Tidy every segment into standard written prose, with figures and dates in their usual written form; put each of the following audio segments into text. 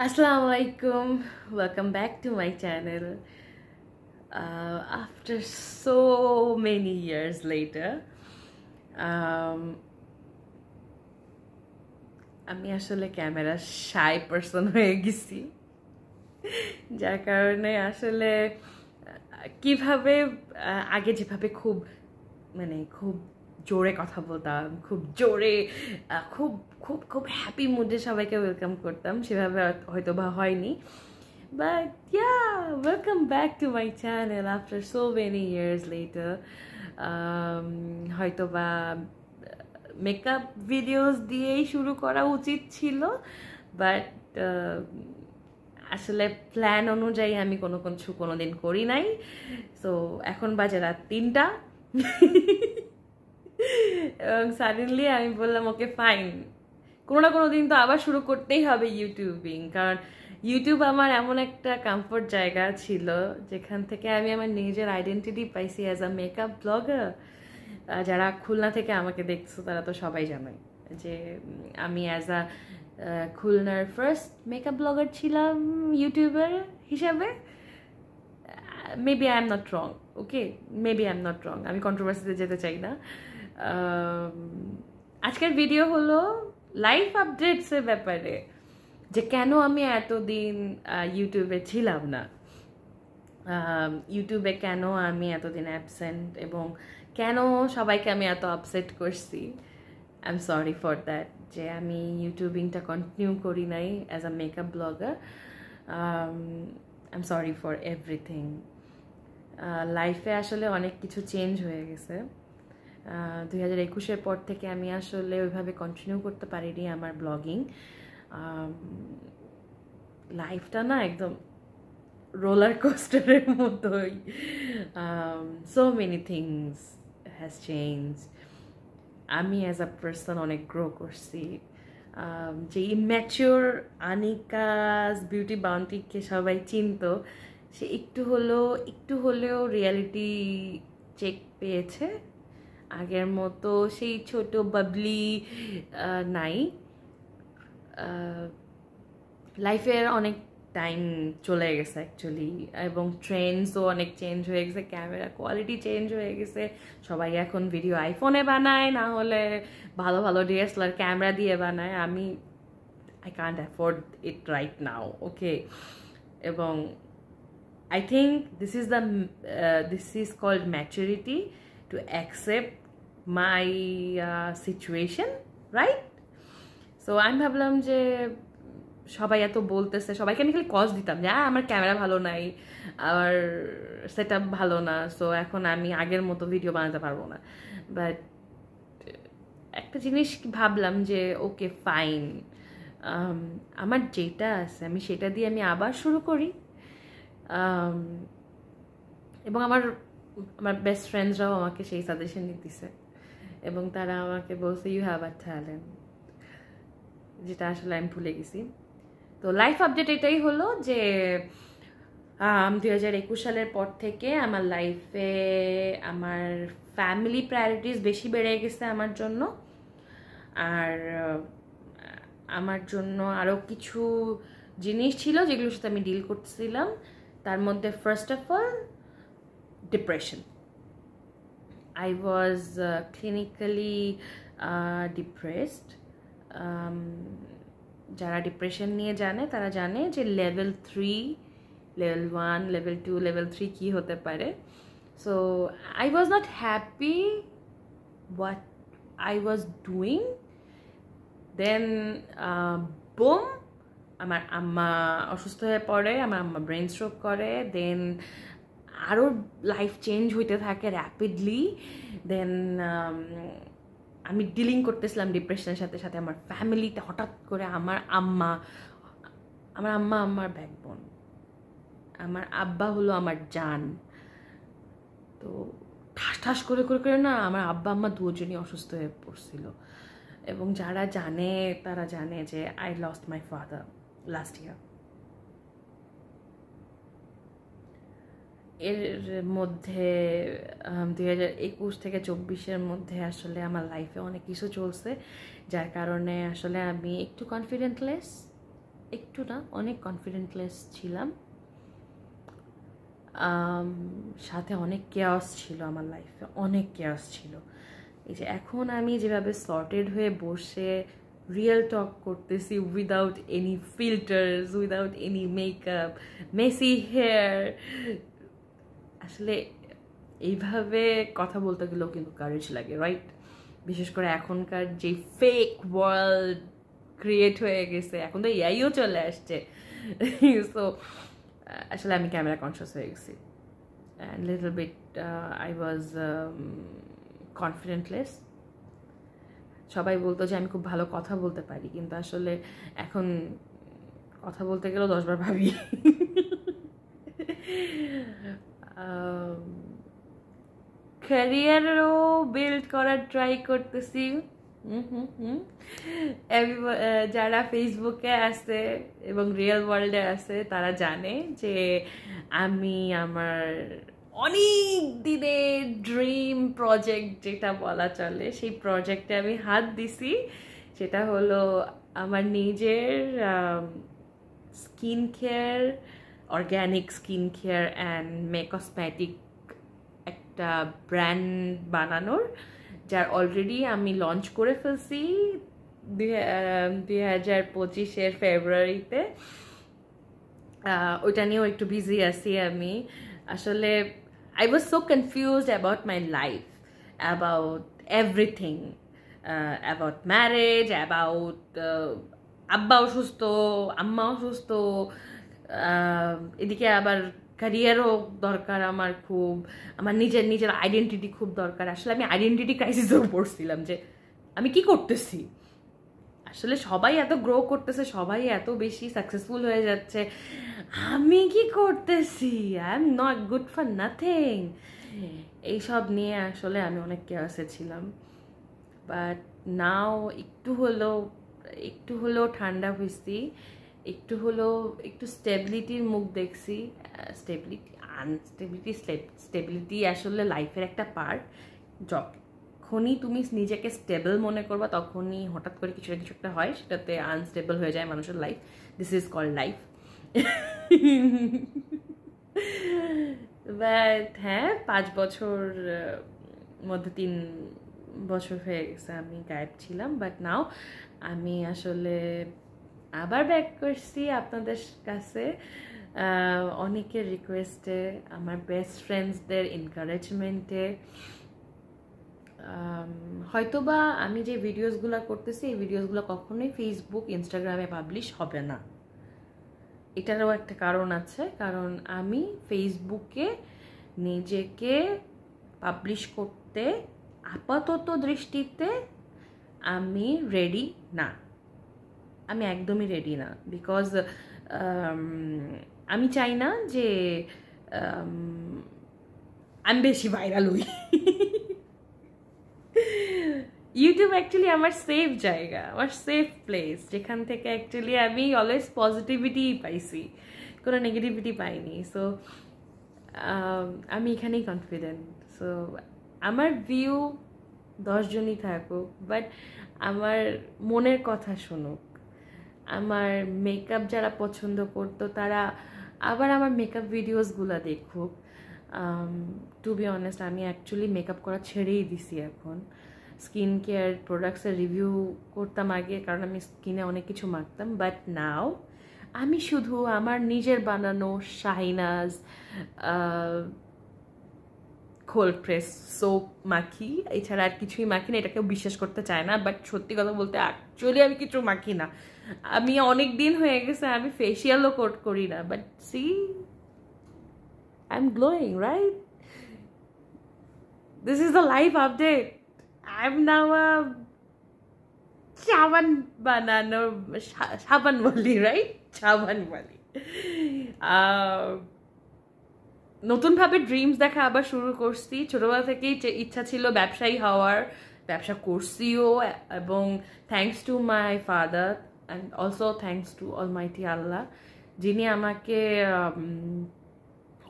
Assalamu alaikum. Welcome back to my channel. After so many years later, আমি আসলে camera শাই person হয়ে গেছি, যার কারণে আসলে কিভাবে আগে যেভাবে খুব খুব জোরে কথা বলতাম, খুব জোরে খুব খুব খুব হ্যাপি মুডে সবাইকে ওয়েলকাম করতাম, সেভাবে হয়তো বা হয়নি। But yeah, welcome back to my channel after so many years later. হয়তো বা মেকআপ ভিডিওস দিয়েই শুরু করা উচিত ছিল, বাট আসলে প্ল্যান অনুযায়ী আমি কোনোদিন করি নাই। সো এখন বাজে রাত 3টা এবং সাডেনলি আমি বললাম ওকে ফাইন, কোনো না কোনো দিন তো আবার শুরু করতেই হবে ইউটিউবিং, কারণ ইউটিউব আমার এমন একটা কমফোর্ট জায়গা ছিল যেখান থেকে আমি আমার নিজের আইডেন্টিটি পাইছি অ্যাজ আ মেকআপ ব্লগার। যারা খুলনা থেকে আমাকে দেখছো তারা তো সবাই জানে যে আমি অ্যাজ আ খুলনার ফার্স্ট মেকআপ ব্লগার ছিলাম ইউটিউবার হিসাবে। Maybe I am not wrong, okay, maybe I am not wrong, আমি কন্ট্রোভার্সিতে যেতে চাই না। আজকের ভিডিও হলো লাইফ আপডেটসের ব্যাপারে, যে কেন আমি এতদিন ইউটিউবে ছিলাম না, ইউটিউবে কেন আমি এতদিন অ্যাবসেন্ট, এবং কেন সবাইকে আমি এত আপসেট করছি। I am sorry for that, যে আমি ইউটিউবিংটা কন্টিনিউ করি নাই as a makeup blogger. I am sorry for everything. লাইফে আসলে অনেক কিছু চেঞ্জ হয়ে গেছে। 2021-এর পর থেকে আমি আসলে ওইভাবে কন্টিনিউ করতে পারিনি আমার ব্লগিং। লাইফটা না একদম রোলার কোস্টারের মতোই। So many things has change. আমি অ্যাজ আ পার্সন অনেক গ্রো করছি। যে ইম্যাচিওর আনিকাস বিউটি বাউন্টিকে সবাই চিনতো, সে একটু হলেও রিয়ালিটি চেক পেয়েছে। আগের মতো সেই ছোট বাবলি নাই। লাইফের অনেক টাইম চলে গেছে অ্যাকচুয়ালি, এবং ট্রেন্ডসও অনেক চেঞ্জ হয়ে গেছে, ক্যামেরা কোয়ালিটি চেঞ্জ হয়ে গেছে। সবাই এখন ভিডিও আইফোনে বানায়, না হলে ভালো ভালো ডিএসএলআর ক্যামেরা দিয়ে বানায়। আমি I can't afford it right now, okay. এবং I think this is called maturity, to accept my situation, right? So আমি ভাবলাম যে সবাই এত বলতেছে, সবাইকে আমি খালি কজ দিতাম যে আমার ক্যামেরা ভালো নাই, আমার সেট আপ ভালো না, সো এখন আমি আগের মতো ভিডিও বানাতে পারবো না। বাট একটা জিনিস ভাবলাম যে ওকে ফাইন, আমার যেটা আছে আমি সেটা দিয়ে আমি আবার শুরু করি। এবং আমার বেস্ট ফ্রেন্ডসরাও আমাকে সেই সাজেশন দিতেছে, এবং তারা আমাকে বলছে ইউ হ্যাভ আ ট্যালেন্ট, যেটা আসলে আমি ভুলে গেছি। তো লাইফ আপডেট এটাই হলো যে 2021 সালের পর থেকে আমার লাইফে আমার ফ্যামিলি প্রায়োরিটিস বেশি বেড়ে গেছে আমার জন্য। আর আমার জন্য আরও কিছু জিনিস ছিল যেগুলোর সাথে আমি ডিল করতেছিলাম। তার মধ্যে first of all depression. I was clinically depressed. যারা ডিপ্রেশন নিয়ে জানে তারা জানে যে লেভেল 3, লেভেল 1, লেভেল 2, লেভেল 3 কী হতে পারে। So I was not happy what I was doing. Then boom, আমার আম্মা অসুস্থ হয়ে পড়ে, আমার আম্মা ব্রেন স্ট্রোক করে। দেন আরও লাইফ চেঞ্জ হইতে থাকে র্যাপিডলি। দেন আমি ডিলিং করতেছিলাম ডিপ্রেশনের সাথে সাথে আমার ফ্যামিলিতে। হঠাৎ করে আমার আম্মা আমার ব্যাকবোন, আমার আব্বা হলো আমার জান। তো ঠাস ঠাস করে করে করে না আমার আব্বা আম্মা দুজনই অসুস্থ হয়ে পড়ছিল। এবং যারা জানে তারা জানে যে I lost my father last year. এর মধ্যে 2021 থেকে 2024-এর মধ্যে আসলে আমার লাইফে অনেক কিছু চলছে, যার কারণে আসলে আমি একটু কনফিডেন্টলেস। একটু না, অনেক কনফিডেন্টলেস ছিলাম, সাথে অনেক কেয়াস ছিল আমার লাইফে, অনেক কেয়াস ছিল। এই যে এখন আমি যেভাবে সর্টেড হয়ে বসে রিয়েল টক করতেছি, without any filters, without any makeup, messy hair, আসলে এইভাবে কথা বলতে গেলেও কিন্তু কারেজ লাগে, রাইট? বিশেষ করে এখনকার যে ফেক ওয়ার্ল্ড ক্রিয়েট হয়ে গেছে, এখন তো এআইও চলে আসছে। সো আসলে আমি ক্যামেরা কনসিয়াস হয়ে গেছি, and little bit I was confidentless. সবাই বলতো যে আমি খুব ভালো কথা বলতে পারি, কিন্তু আসলে এখন কথা বলতে গেলেও 10 বার ভাবি। ক্যারিয়ারও বিল্ড করার ট্রাই করতেছি। যারা ফেসবুকে আছে এবং রিয়েল ওয়ার্ল্ডে আছে তারা জানে যে আমি আমার অনেক দিনের ড্রিম প্রজেক্ট যেটা বলা চলে, সেই প্রজেক্টে আমি হাত দিছি। সেটা হলো আমার নিজের skin care, organic skin care and cosmetic একটা ব্র্যান্ড বানানোর, যার অলরেডি আমি লঞ্চ করে ফেলছি 2025 ফেব্রুয়ারিতে। ওইটা নিয়েও একটু বিজি আছি আমি। আসলে I was so confused about my life, about everything, about marriage, about আব্বা অসুস্থ, আম্মা অসুস্থ, এদিকে আবার ক্যারিয়ারও দরকার আমার খুব, আমার নিজের আইডেন্টিটি খুব দরকার। আসলে আমি আইডেন্টিটি ক্রাইসিসেও পড়ছিলাম যে আমি কি করতেছি। আসলে সবাই এত গ্রো করতেছে, সবাই এত বেশি সাকসেসফুল হয়ে যাচ্ছে, আমি কি করতেছি? I am not good for nothing. এইসব নিয়ে আসলে আমি অনেক কেয়ারসে ছিলাম। বাট নাও একটু হলেও ঠান্ডা হয়েছি, একটু স্টেবিলিটির মুখ দেখছি। স্টেবিলিটি আসলে লাইফের একটা পার্ট। যখনই তুমি নিজেকে স্টেবল মনে করবা, তখনই হঠাৎ করে কিছু একটা হয়, সেটাতে আনস্টেবল হয়ে যায় মানুষের life. This is called life. But হ্যাঁ, 5 বছর মধ্যে 3 বছর হয়ে গেছে আমি গায়েব ছিলাম। বাট নাও আমি আসলে আবার ব্যাক করছি আপনাদের কাছে, অনেকের রিকোয়েস্টে, আমার বেস্ট ফ্রেন্ডসদের এনকারেজমেন্টে। হয়তোবা আমি যে ভিডিওসগুলো করতেছি, এই ভিডিওসগুলো কখনোই ফেসবুক, ইনস্টাগ্রামে পাবলিশ হবে না। এটারও একটা কারণ আছে, কারণ আমি ফেসবুকে নিজেকে পাবলিশ করতে আপাতত দৃষ্টিতে আমি রেডি না, আমি একদমই রেডি না। বিকজ আমি চাই না যে আমি বেশি ভাইরাল হই। ইউটিউব অ্যাকচুয়ালি আমার সেফ জায়গা, আমার সেফ প্লেস, যেখান থেকে অ্যাকচুয়ালি আমি অলওয়েজ পজিটিভিটি পাইছি, কোনো নেগেটিভিটি পাইনি। সো আমি এখানেই কনফিডেন্ট। সো আমার ভিউ 10 জনই থাকুক, বাট আমার মনের কথা শুনুক। আমার মেকআপ যারা পছন্দ করতো তারা আবার আমার মেকআপ ভিডিওসগুলো দেখুক। টু বি অনেস্ট, আমি অ্যাকচুয়ালি মেকআপ করা ছেড়েই দিছি এখন। স্কিন কেয়ার প্রোডাক্টসের রিভিউ করতাম আগে, কারণ আমি স্কিনে অনেক কিছু মাখতাম। বাট নাও আমি শুধু আমার নিজের বানানো শাহিনাজ কোল্ড প্রেস সোপ মাখি, এছাড়া আর কিছুই মাখি না। এটা কেউ বিশ্বাস করতে চায় না, বাট সত্যি কথা বলতে অ্যাকচুয়ালি আমি কিছু মাখি না। আমি অনেক দিন হয়ে গেছে আমি ফেসিয়ালও করি না, but see I am glowing, right? This is the life update. I am now a সাবান বানানোর, সাবান বলি, রাইট? সাবান বলি। নতুনভাবে ড্রিমস দেখা আবার শুরু করছি। ছোটবেলা থেকেই ইচ্ছা ছিল ব্যবসায়ী হওয়ার, ব্যবসা করছিও, এবং thanks to my father and also thanks to almighty Allah, যিনি আমাকে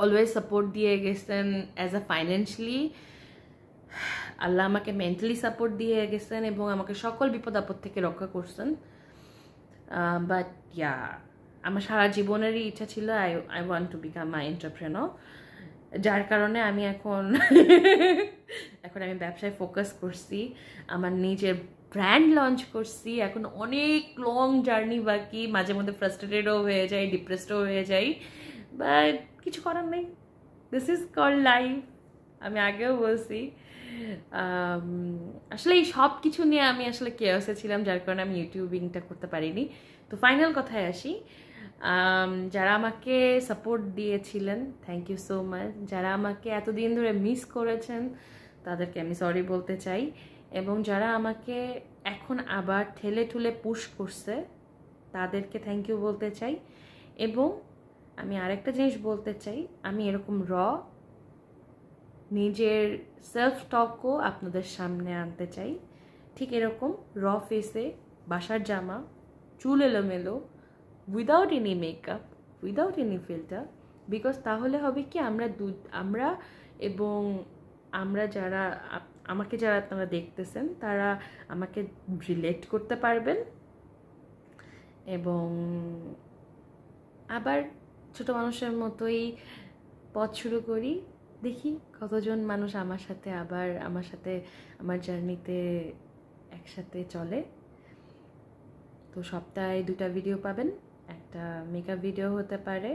অলওয়েজ সাপোর্ট দিয়ে গেছেন অ্যাজ আ ফাইন্যান্সিয়ালি। আল্লাহ আমাকে মেন্টালি সাপোর্ট দিয়ে গেছেন এবং আমাকে সকল বিপদ আপদ থেকে রক্ষা করছেন। বাট ইয়া আমার সারা জীবনেরই ইচ্ছা ছিল I want to become my entrepreneur, যার কারণে আমি এখন এখন আমি ব্যবসায় ফোকাস করছি, আমার নিজের ব্র্যান্ড লঞ্চ করছি। এখন অনেক লং জার্নি বাকি, মাঝে মধ্যে ফ্রাস্ট্রেটেডও হয়ে যাই, ডিপ্রেসডও হয়ে যাই, বাট কিছু করার নেই, দিস ইজ কল লাইফ। আমি আগেও বলছি আসলে এই সব কিছু নিয়ে আমি আসলে কেয়াসে ছিলাম, যার কারণে আমি ইউটিউবিংটা করতে পারিনি। তো ফাইনাল কথায় আসি, যারা আমাকে সাপোর্ট দিয়েছিলেন থ্যাংক ইউ সো মাচ, যারা আমাকে এতদিন ধরে মিস করেছেন তাদেরকে আমি সরি বলতে চাই, এবং যারা আমাকে এখন আবার ঠেলে ঠুলে পুশ করছে তাদেরকে থ্যাংক ইউ বলতে চাই। এবং আমি আরেকটা জিনিস বলতে চাই, আমি এরকম নিজের সেলফ টকও আপনাদের সামনে আনতে চাই, ঠিক এরকম ফেসে, বাসার জামা, চুল এলোমেলো, without any makeup, without any filter, because তাহলে হবে কি আমরা এবং আমরা যারা আমাকে যারা আপনারা দেখতেছেন তারা আমাকে রিলেট করতে পারবেন। এবং আবার ছোট মানুষের মতোই পথ শুরু করি, দেখি কতজন মানুষ আমার সাথে আমার জার্নিতে একসাথে চলে। তো সপ্তাহে 2টা ভিডিও পাবেন, একটা মেকআপ ভিডিও হতে পারে,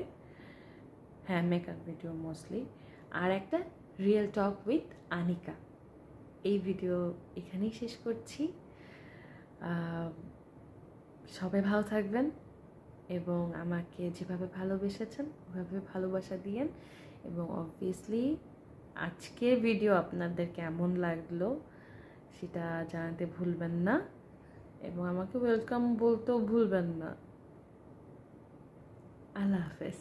হ্যাঁ মেকআপ ভিডিও মোস্টলি, আর একটা রিয়েল টক উইথ আনিকা। এই ভিডিও এখানেই শেষ করছি। সবাই ভালো থাকবেন এবং আমাকে যেভাবে ভালোবেসেছেন ওভাবে ভালোবাসা দিয়েন, এবং অবভিয়াসলি আজকের ভিডিও আপনাদের কেমন লাগলো সেটা জানাতে ভুলবেন না, এবং আমাকে ওয়েলকাম বলতেও ভুলবেন না। আল্লাহ হাফেজ।